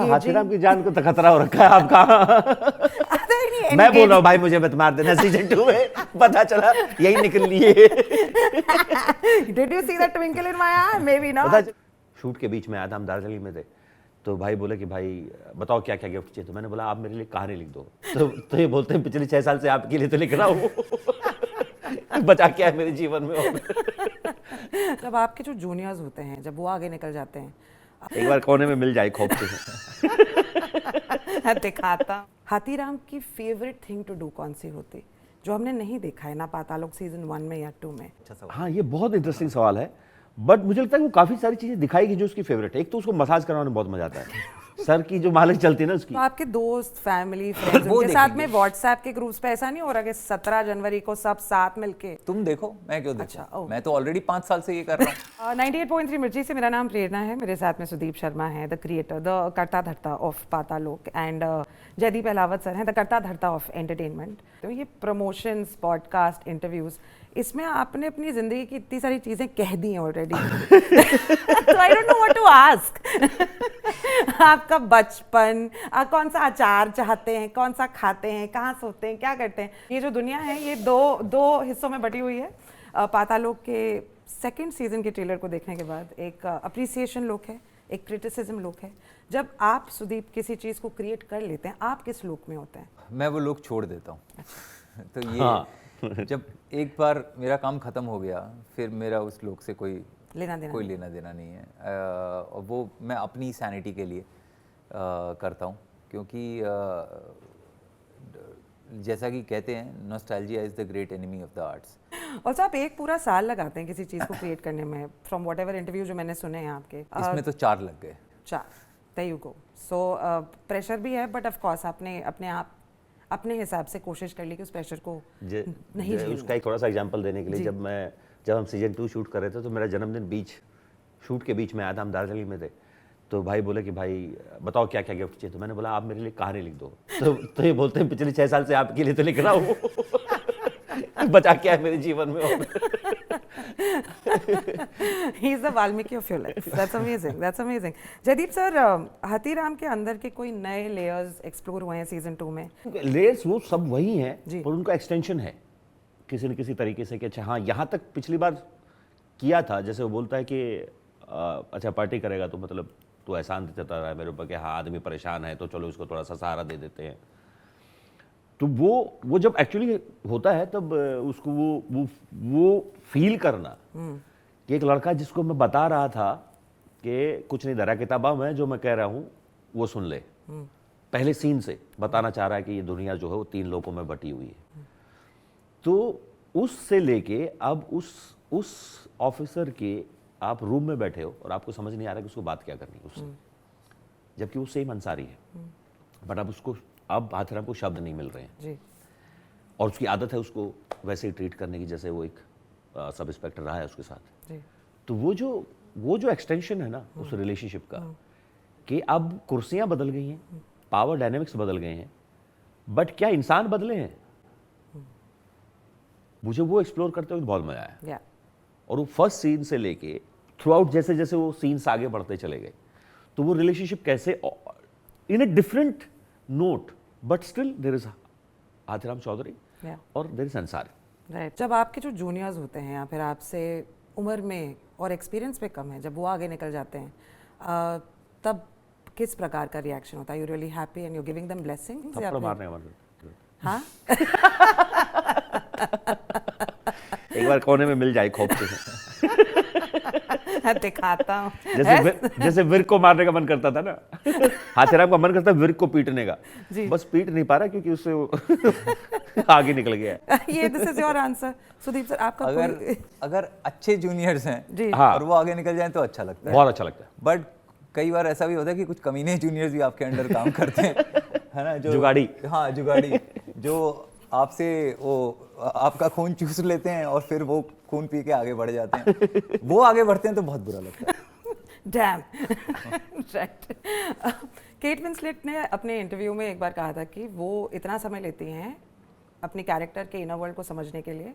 हाथीराम की जान को तो खतरा हो रखा है आपका। मैं बोल रहा हूँ भाई मुझे मत मार देना, सीजन 2 में पता चला यही निकल लिए। Did you see that twinkle in my eye? Maybe not. Shoot के बीच में आया था, हम दार्जिलिंग में थे, तो भाई बोले कि भाई बताओ क्या क्या गिफ्ट चाहिए। तो मैंने बोला आप मेरे लिए कहानी लिख दो। तो ये बोलते हैं पिछले 6 साल से आपके लिए तो लिख रहा हूँ। बचा क्या है मेरे जीवन में। जब आपके जो जूनियर्स होते हैं जब वो आगे निकल जाते हैं, एक बार कोने में मिल जाए खौफ से। दिखाता। हाथीराम की फेवरेट थिंग टू डू कौन सी होती जो हमने नहीं देखा है ना पातालोक सीजन 1 में या 2 में? हाँ ये बहुत इंटरेस्टिंग सवाल है, बट मुझे लगता है वो काफी सारी चीजें दिखाएगी जो उसकी फेवरेट है। एक तो उसको मसाज करवाने में बहुत मजा आता है, सर की जो मालिक चलती है ना उसकी। तो आपके दोस्त, फैमिली, फ्रेंड्स उनके साथ में व्हाट्सएप के ग्रुप्स पे ऐसा नहीं हो रहा कि 17 जनवरी को सब साथ मिलके? तुम देखो, मैं क्यों देखूं? अच्छा, मैं तो ऑलरेडी 5 साल से ये कर रहा हूँ। 98.3 मिर्ची से मेरा नाम प्रेरणा है, मेरे साथ में सुदीप शर्मा है, द क्रिएटर, द करता धरता of Paatal Lok, and Jaideep Ahlawat sir हैं, द करता धरता ऑफ एंटरटेनमेंट। तो ये प्रमोशंस, पॉडकास्ट, इंटरव्यूज, इसमें आपने अपनी जिंदगी की इतनी सारी चीजें कह दी हैं ऑलरेडी। तो I don't know what to ask. आपका बचपन, कौन सा अचार चाहते हैं, कौन सा खाते हैं, कहाँ सोते हैं, क्या करते हैं? ये जो दुनिया है ये दो हिस्सों में बटी हुई है। पातालोक के सेकंड सीजन के ट्रेलर को देखने के बाद एक अप्रिसिएशन लुक है, एक क्रिटिसिज्म लुक है। जब आप सुदीप किसी चीज़ को क्रिएट कर लेते हैं, आप किस लुक में होते हैं? मैं वो लुक छोड़ देता हूँ। तो ये जब एक बार मेरा काम ख़त्म हो गया, फिर मेरा उस लुक से कोई लेना देना नहीं है। और वो मैं अपनी सैनिटी के लिए करता हूँ, क्योंकि जैसा कि कहते हैं nostalgia is the great enemy of the arts. और आप एक पूरा साल लगाते हैं किसी चीज़ को क्रिएट करने में, फ्रॉम वॉट एवर इंटरव्यू जो मैंने सुने हैं आपके। इसमें तो 4 लग गए। 4, there you go. So pressure भी है, बट ऑफ कोर्स आपने अपने हिसाब से कोशिश कर ली कि उस प्रेशर को नहीं झेलना। उसका एक थोड़ा सा एग्जांपल देने के लिए, जब हम सीजन 2 शूट कर रहे थे तो मेरा जन्मदिन शूट के बीच में आया था, हम दार्जिलिंग में थे, तो भाई बोले कि भाई बताओ क्या क्या गिफ्ट चाहिए। तो मैंने बोला आप मेरे लिए कहानी लिख दो। तो ये बोलते हैं पिछले 6 साल से आपके लिए तो लिख रहा हूँ। बचा क्या है मेरे जीवन में। He is the Valmiki of your life. That's amazing. That's amazing. Jaideep sir, Hathiram के अंदर के कोई नए लेयर्स एक्सप्लोर हुए हैं सीजन 2 में? लेयर्स वो सब वही हैं, पर उनका एक्सटेंशन है किसी न किसी तरीके से कि अच्छा हाँ यहाँ तक पिछली बार किया था। जैसे वो बोलता है कि अच्छा पार्टी करेगा तो मतलब तो एहसान देता रहा है मेरे ऊपर कि हाँ आदमी परेशान है तो चलो इसको थोड़ा सा सहारा दे देते हैं। तो वो जब एक्चुअली होता है तब उसको वो फील करना कि एक लड़का जिसको मैं बता रहा था कि कुछ नहीं दरा किताबा में जो मैं कह रहा हूँ वो सुन ले, पहले सीन से बताना चाह रहा है कि ये दुनिया जो है वो 3 लोगों में बटी हुई है। तो उससे लेके अब उस ऑफिसर के आप रूम में बैठे हो और आपको समझ नहीं आ रहा कि उसको बात क्या करनी है उससे, जबकि वो सेम अंसारी है, बट अब हाथीराम को शब्द नहीं मिल रहे हैं जी। और उसकी आदत है उसको वैसे ही ट्रीट करने की जैसे वो एक सब इंस्पेक्टर रहा है उसके साथ जी। तो वो जो एक्सटेंशन है ना उस रिलेशनशिप का कि अब कुर्सियां बदल गई हैं, पावर डायनेमिक्स बदल गए हैं, बट क्या इंसान बदले हैं? मुझे वो एक्सप्लोर करते हुए बहुत मजा आया। और वो फर्स्ट सीन से लेके थ्रू आउट जैसे जैसे वो सीन्स आगे बढ़ते चले गए तो वो रिलेशनशिप कैसे in a different note but still there is Hathiram Chaudhary और देयर इज अंसारी। राइट। जब आपके जो जूनियर्स होते हैं या फिर आपसे उम्र में और एक्सपीरियंस में कम है, जब वो आगे निकल जाते हैं, तब किस प्रकार का रिएक्शन होता है? You really happy and you giving them blessings? थप्पड़ मारने का मन। हाँ। एक बार कोने में मिल जाए खौफ से। दिखाता हूँ। जैसे विर्क को मारने का मन करता था ना, हाथीराम का मन करता है विर्क को पीटने का, बस पीट नहीं पा रहा क्योंकि उससे आगे निकल गया है। ये this is your answer. Sudeep sir, आपका अगर अच्छे जूनियर्स हैं हाँ, और वो आगे निकल जाएं तो अच्छा लगता है, बहुत अच्छा लगता है। बट कई बार ऐसा भी होता है कि कुछ कमीने जूनियर्स भी आपके अंडर काम करते हैं, है ना, जो जुगाड़ी। हाँ, जुगाड़ी, जो आपसे वो आपका खून चूस लेते हैं और फिर वो खून पी के आगे बढ़ जाते हैं। वो आगे बढ़ते हैं तो बहुत बुरा लगता है। डैम। राइट। केट विंसलेट ने अपने इंटरव्यू में एक बार कहा था कि वो इतना समय लेती हैं अपनी कैरेक्टर के इनर वर्ल्ड को समझने के लिए,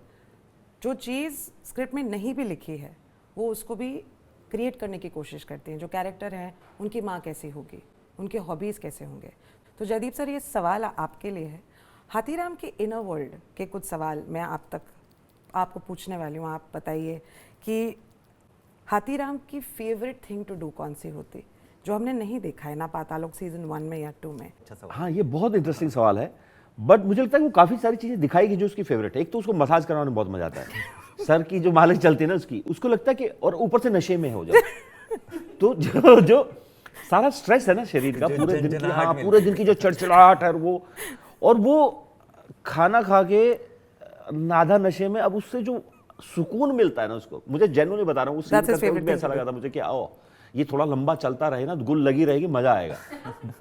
जो चीज़ स्क्रिप्ट में नहीं भी लिखी है, वो उसको भी क्रिएट करने की कोशिश करती हैं। जो कैरेक्टर है, उनकी माँ कैसी होगी, उनके हॉबीज़ कैसे होंगे। तो जयदीप सर, ये सवाल आपके लिए है। हाथीराम के इनर वर्ल्ड के कुछ सवाल मैं आपको पूछने वाली हूँ। आप बताइए कि हाथीराम की फेवरेट थिंग टू डू कौन सी होती, जो हमने नहीं देखा है ना पातालोक सीजन 1 में या 2 में। हाँ, ये बहुत इंटरेस्टिंग सवाल है, बट मुझे लगता है वो काफ़ी सारी चीज़ें दिखाएगी जो उसकी फेवरेट है। एक तो उसको मसाज कराने में बहुत मजा आता है, सर की जो मालिश चलती है ना उसकी, उसको लगता है कि, और ऊपर से नशे में हो जाए तो जो सारा स्ट्रेस है ना शरीर का पूरे दिन की, हाँ पूरे दिन की जो चिड़चिड़ाहट है वो खाना खा के आधा नशे में, अब उससे जो सुकून मिलता है ना उसको, मुझे जेन्युइनली बता रहा हूँ, उस सीन करते वक्त भी ऐसा लगा था मुझे कि आओ ये थोड़ा लंबा चलता रहे ना, गुल लगी रहेगी, मजा आएगा,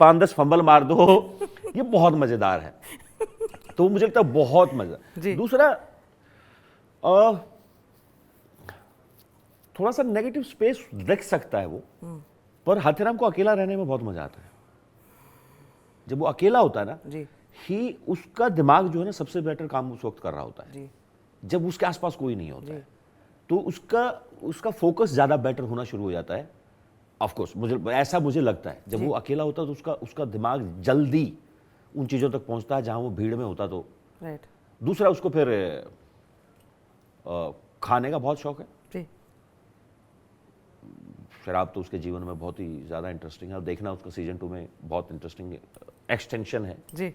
5-10 फंबल मार दो, ये बहुत मजेदार है। तो मुझे लगता है बहुत मजा। दूसरा थोड़ा सा नेगेटिव स्पेस रख सकता है वो, पर हाथीराम को अकेला रहने में बहुत मजा आता है। जब वो अकेला होता है ना ही, उसका दिमाग जो है ना सबसे बेटर काम उस वक्त कर रहा होता है जब उसके आसपास कोई नहीं होता है, तो उसका फोकस ज्यादा बेटर होना शुरू हो जाता है। ऑफ कोर्स मुझे लगता है जब वो अकेला होता है तो उसका दिमाग जल्दी उन चीजों तक पहुंचता है जहां वो भीड़ में होता। तो दूसरा उसको फिर खाने का बहुत शौक है। शराब तो उसके जीवन में बहुत ही ज्यादा इंटरेस्टिंग है, और देखना उसका सीजन 2 में बहुत इंटरेस्टिंग एक्सटेंशन है जी।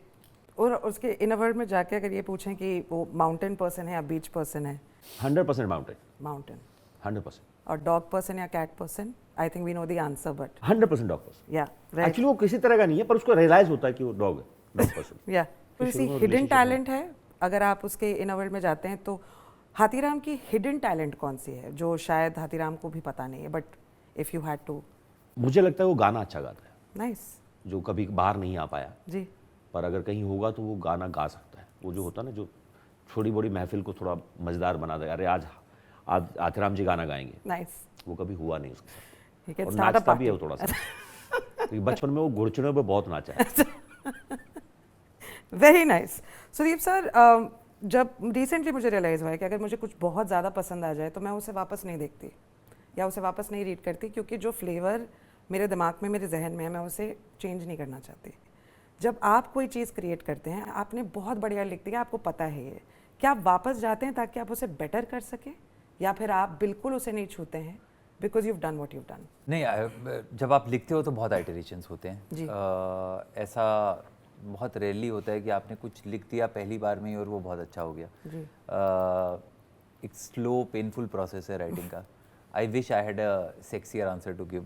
और उसके इनर वर्ल्ड में जाके अगर ये पूछें कि वो माउंटेन पर्सन है या बीच पर्सन है? 100% माउंटेन 100%। और डॉग पर्सन या cat person? I think we know the answer, but 100% dog person. या एक्चुअली वो किसी तरह का नहीं है, पर उसको रियलाइज होता है कि वो डॉग पर्सन। या किसी हिडन टैलेंट है, अगर आप उसके इनर वर्ल्ड में जाते हैं तो हाथीराम की हिडन टैलेंट कौन सी है जो शायद हाथीराम को भी पता नहीं है, but if you had to? मुझे लगता है वो गाना अच्छा गाता है। नाइस। जो कभी बाहर नहीं आ पाया जी, पर अगर कहीं होगा तो वो गाना गा सकता है। वो जो होता है ना, जो छोटी बड़ी महफिल को थोड़ा मजेदार बना दे, अरे आज हाथीराम जी गाना गाएंगे। नाइस। वो कभी हुआ नहीं उसके साथ, और नाचता भी है वो थोड़ा सा। तो बचपन में वो घुड़चनों पे बहुत नाचा है। Very nice. सुदीप सर, जब रिसेंटली मुझे रियलाइज़ हुआ है कि अगर मुझे कुछ बहुत ज़्यादा पसंद आ जाए तो मैं उसे वापस नहीं देखती या उसे वापस नहीं रीड करती, क्योंकि जो फ्लेवर मेरे दिमाग में, मेरे जहन में है, मैं उसे चेंज नहीं करना चाहती। जब आप कोई चीज़ क्रिएट करते हैं, आपने बहुत बढ़िया लिख दिया, आपको पता है ये, क्या आप वापस जाते हैं ताकि आप उसे बेटर कर सकें, या फिर आप बिल्कुल उसे नहीं छूते हैं because you done what you done? नहीं, जब आप लिखते हो तो बहुत आइटरेशंस होते हैं। ऐसा बहुत रेयरली होता है कि आपने कुछ लिख दिया पहली बार में ही और वो बहुत अच्छा हो गया। एक स्लो पेनफुल प्रोसेस है राइटिंग का। I wish I had a sexier answer to give,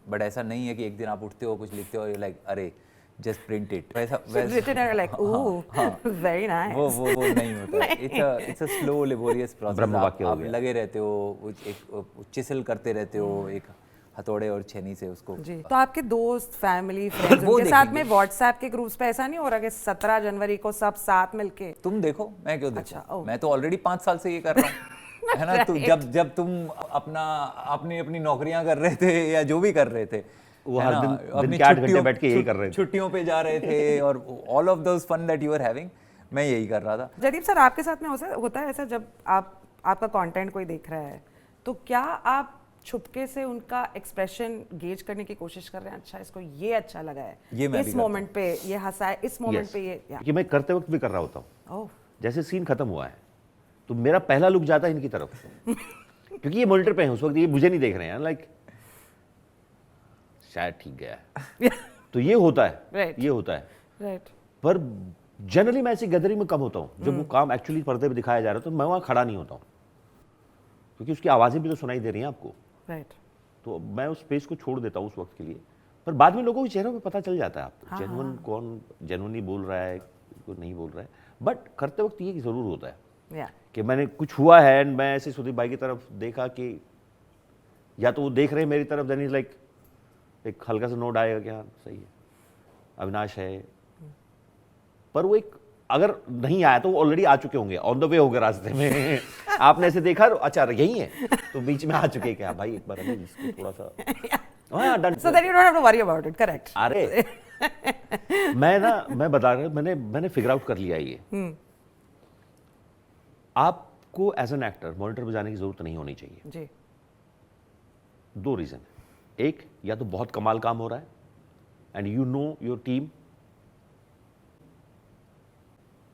but ऐसा नहीं है कि एक दिन आप उठते हो, कुछ लिखते हो, यू लाइक अरे जस्ट प्रिंट इट, वैसा लाइक ओह वेरी नाइस, वो नहीं होता। It's a slow laborious process. आप लगे रहते हो, एक चिसल करते रहते हो, एक हथौड़े और छेनी से उसको। जी। तो आपके दोस्त, फैमिली, फ्रेंड्स उनके साथ में व्हाट्सएप के ग्रुप्स पे ऐसा नहीं हो रहा कि 17 जनवरी को सब साथ मिलके? तुम देखो, मैं क्यों देखूं? मैं तो ऑलरेडी 5 साल से ये कर रहा हूँ। है ना? तो जब तुम अपनी नौकरियां कर रहे थे या जो भी कर रहे थे, वो हर दिन के 8 घंटे बैठ के यही कर रहे थे, छुट्टियों पे जा रहे थे, और all of those fun that you are having, मैं यही कर रहा था। जयदीप सर, आपके साथ में होता है ऐसा, जब आपका कंटेंट कोई देख रहा है तो क्या आप छुपके से उनका एक्सप्रेशन गेज करने की कोशिश कर रहे हैं? अच्छा, इसको ये अच्छा लगा है, इस मोमेंट पे ये हंसा है, इस मोमेंट पे ये मैं करते वक्त भी कर रहा होता हूँ। जैसे सीन खत्म हुआ है तो मेरा पहला लुक जाता है इनकी तरफ क्योंकि ये मॉनिटर पे हैं उस वक्त, ये मुझे नहीं देख रहे हैं, लाइक शायद ठीक गया है। तो ये होता है, ये होता है। पर जनरली मैं ऐसी गैदरिंग में कम होता हूँ। जब वो काम एक्चुअली पर्दे पे दिखाया जा रहा है तो मैं वहाँ खड़ा नहीं होता हूँ, क्योंकि उसकी आवाज़ें भी तो सुनाई दे रही हैं आपको। तो मैं उस स्पेस को छोड़ देता हूँ उस वक्त के लिए। पर बाद में लोगों के चेहरों पे पता चल जाता है आपको, जेन्युइन कौन जेन्युइनली बोल रहा है, कोई नहीं बोल रहा है। बट करते वक्त ये ज़रूर होता है कि मैंने कुछ हुआ है एंड मैं ऐसे सुदीप भाई की तरफ देखा कि या तो वो देख रहे हैं मेरी तरफ, देन इज लाइक एक हल्का सा नोट आएगा कि हाँ सही है, अविनाश है। पर वो एक अगर नहीं आया तो वो ऑलरेडी आ चुके होंगे, ऑन द वे होंगे रास्ते में। आपने ऐसे देखा, अच्छा यही है, तो बीच में आ चुके क्या भाई, एक बार अभी इसको थोड़ा सा so that you don't have to worry about it, correct? अरे मैं बता रहा, मैंने फिगर आउट कर लिया ये। आपको एज एन एक्टर मॉनिटर पे जाने की जरूरत नहीं होनी चाहिए जी। 2 रीजन। एक, या तो बहुत कमाल काम हो रहा है, and you know your team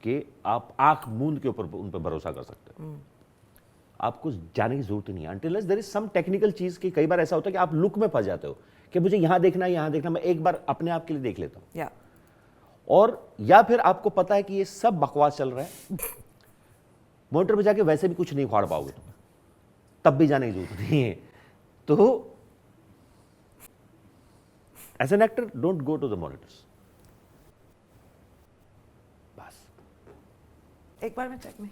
कि आप आंख मूंद के ऊपर उन पर भरोसा कर सकते हैं। आपको जाने की जरूरत नहीं है until there is some technical चीज की। कई बार ऐसा होता है कि आप लुक में फंस जाते हो कि मुझे यहां देखना है, यहां देखना, मैं एक बार अपने आप के लिए देख लेता हूं। और या फिर आपको पता है कि ये सब बकवास चल रहा है, मॉनिटर पे जाके वैसे भी कुछ नहीं फाड़ पाओगे तुम, तब भी जाने की जरूरत नहीं है। तो as an actor don't go to the monitors. बस एक बार मैं चेक में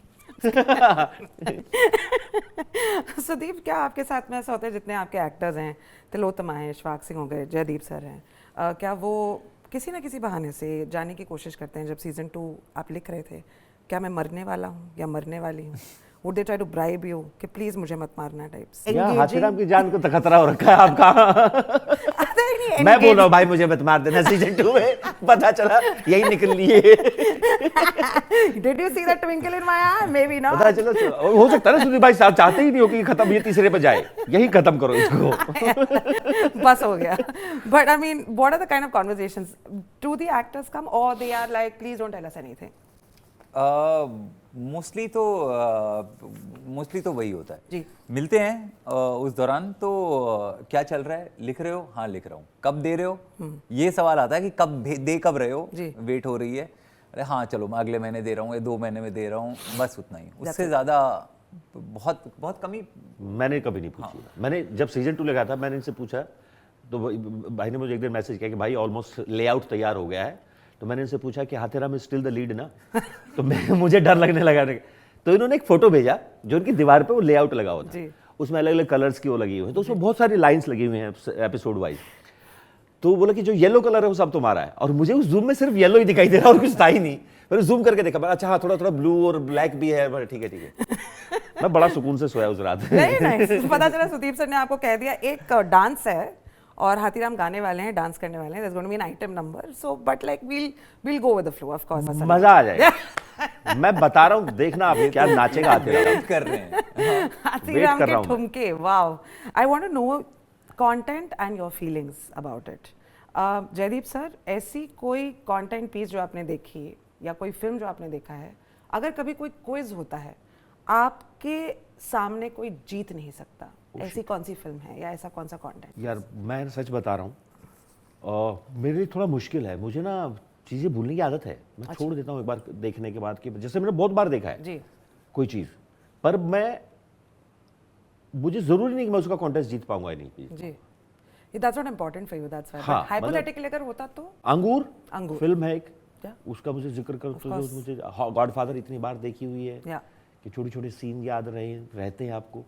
सुदीप, क्या आपके साथ में ऐसा होता है, जितने आपके एक्टर्स हैं, तिलोत्तमा है, इशफाक सिंह हो गए, जयदीप सर हैं, क्या वो किसी ना किसी बहाने से जाने की कोशिश करते हैं? जब सीजन 2 आप लिख रहे थे, क्या मैं मरने वाला हूँ या मरने वाली हूँ, would they try to bribe you कि प्लीज मुझे मत मारना टाइप्स? हाथीराम की जान को तो खतरा हो रखा है आपका। मैं बोल रहा हूँ भाई मुझे मत मार देना, सीजन 2 में पता चला यही निकल लिए। Did you see that twinkle in my eye? Maybe not. पता चला, हो सकता है ना सुधीर भाई साहब चाहते ही नहीं हो कि खत्म, ये तीसरे पे जाए, यही खत्म करो इसको। बस हो गया। But I mean, what are the kind of conversations? Do the actors come or they are like, please don't tell us anything? Mostly तो वही होता है जी। मिलते हैं उस दौरान तो क्या चल रहा है, लिख रहे हो? हाँ लिख रहा हूँ। कब दे रहे हो? ये सवाल आता है कि कब रहे हो? वेट हो रही है। अरे हाँ चलो मैं अगले महीने दे रहा हूँ या 2 महीने में दे रहा हूँ, बस उतना ही। उससे ज़्यादा बहुत कमी मैंने कभी नहीं पूछी। हाँ। मैंने जब सीजन 2 लगा था मैंने इनसे पूछा तो भाई ने मुझे एक दिन मैसेज किया कि भाई ऑलमोस्ट लेआउट तैयार हो गया है। तो मैंने इनसे पूछा कि Hathiram is still the lead ना? तो मुझे डर लगने लगा। तो इन्होंने एक फोटो भेजा जो उनकी दीवार पे वो लेआउट लगा हुआ था, उसमें अलग अलग कलर्स की वो लगी हुई है, तो उसमें बहुत सारी लाइंस लगी हुई हैं एपिसोड वाइज। तो बोला कि जो येलो कलर है वो सब तुम्हारा है, और मुझे उस जूम में सिर्फ येलो ही दिखाई दे रहा और कुछ था ही नहीं। मैंने जूम करके देखा, अच्छा हाँ थोड़ा थोड़ा ब्लू और ब्लैक भी है, ठीक है। मैं बड़ा सुकून से सोया उस रात। नहीं पता चला सुदीप सर ने आपको कह दिया एक डांस है और हाथीराम गाने वाले हैं, डांस करने वाले हैं, there's going to be an item number, so but like we'll go with the flow, of course. मजा आ जाएगा। मैं बता रहा हूँ, देखना आप क्या नाचेगा हाथीराम। कर रहे हैं हाथीराम के ठुमके, wow. I want to know content and your feelings about it. Jaideep sir, ऐसी कोई कंटेंट पीस जो आपने देखी या कोई फिल्म जो आपने देखा है, अगर कभी कोई क्विज होता है, आपके सामने कोई जीत नहीं सकता, ऐसी कौन सी फिल्म है या ऐसा कौन सा कंटेंट? यार मैं सच बता रहा हूँ, मेरे लिए थोड़ा मुश्किल है, मुझे ना चीज़ें भूलने की आदत है। मैं छोड़ देता हूँ एक बार देखने के बाद, कि जैसे मैंने बहुत बार देखा है जी कोई चीज़, पर मुझे ज़रूरी नहीं कि मैं उसका कॉन्टेस्ट जीत पाऊंगा या नहीं जी। That's not important for you, that's why. हाँ, hypothetically अगर होता तो? अंगूर फिल्म है एक, उसका मुझे जिक्र कर, तो मुझे गॉडफादर इतनी बार देखी हुई है कि छोटे छोटे सीन याद रहते हैं आपको,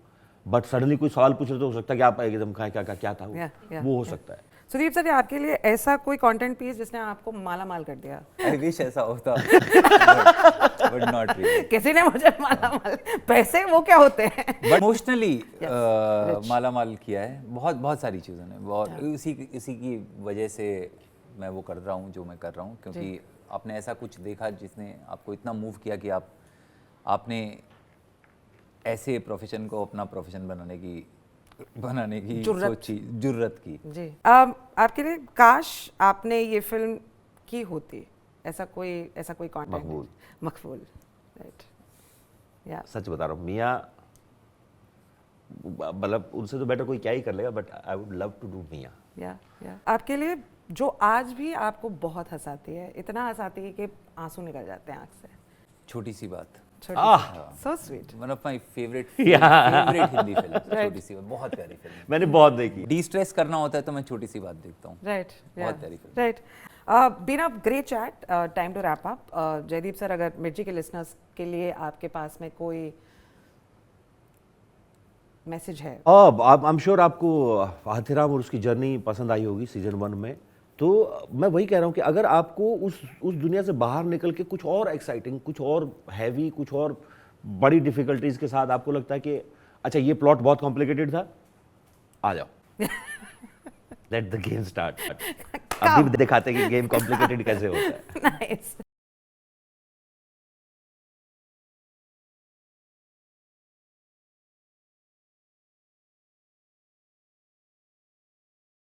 बट सडनली कोई सवाल पूछ रहे तो हो सकता है कि आप एकदम क्या था वो हो सकता है। सुदीप सर, आपके लिए ऐसा कोई कंटेंट पीस जिसने आपको माला माल कर दिया? आई विश ऐसा होता बट नॉट रियली। किसी ने मुझे माला माल, पैसे वो क्या होते हैं? बट इमोशनली माला माल किया है बहुत सारी चीज़ों ने, बहुत इसी की वजह से मैं वो कर रहा हूँ जो मैं कर रहा हूँ, क्योंकि आपने ऐसा कुछ देखा जिसने आपको इतना मूव किया कि आपने ऐसे प्रोफेशन को अपना प्रोफेशन बनाने की सोची, जुर्रत की। जी। आपके लिए काश आपने ये फिल्म की होती, ऐसा कोई कंटेंट? मकबूल, राइट। या सच बता रहा हूँ मियाँ, मतलब उनसे तो बेटर कोई क्या ही कर लेगा, but I would love to do मियाँ। या आपके लिए जो आज भी आपको बहुत हंसाती है, इतना हंसाती है कि आंसू निकल जाते हैं आंख से? छोटी सी बात। So sweet. One of my favorite Hindi film, छोटी सी बात, बहुत प्यारी फिल्म। मैंने बहुत देखी। डिस्ट्रेस करना होता है तो मैं छोटी सी बात देखता हूँ। राइट, बहुत प्यारी film. Right. Been a great chat, time to wrap up. Jaideep sir, अगर मिर्ची के लिसनर्स के लिए आपके पास में कोई मैसेज है? आई एम श्योर आपको हाथीराम और उसकी जर्नी पसंद आई होगी सीजन 1 में। तो मैं वही कह रहा हूँ कि अगर आपको उस दुनिया से बाहर निकल के कुछ और एक्साइटिंग, कुछ और हैवी, कुछ और बड़ी डिफिकल्टीज के साथ आपको लगता है कि अच्छा ये प्लॉट बहुत कॉम्प्लिकेटेड था, आ जाओ। Let the game start. अभी दिखाते हैं कि गेम कॉम्प्लिकेटेड कैसे होता है। नाइस।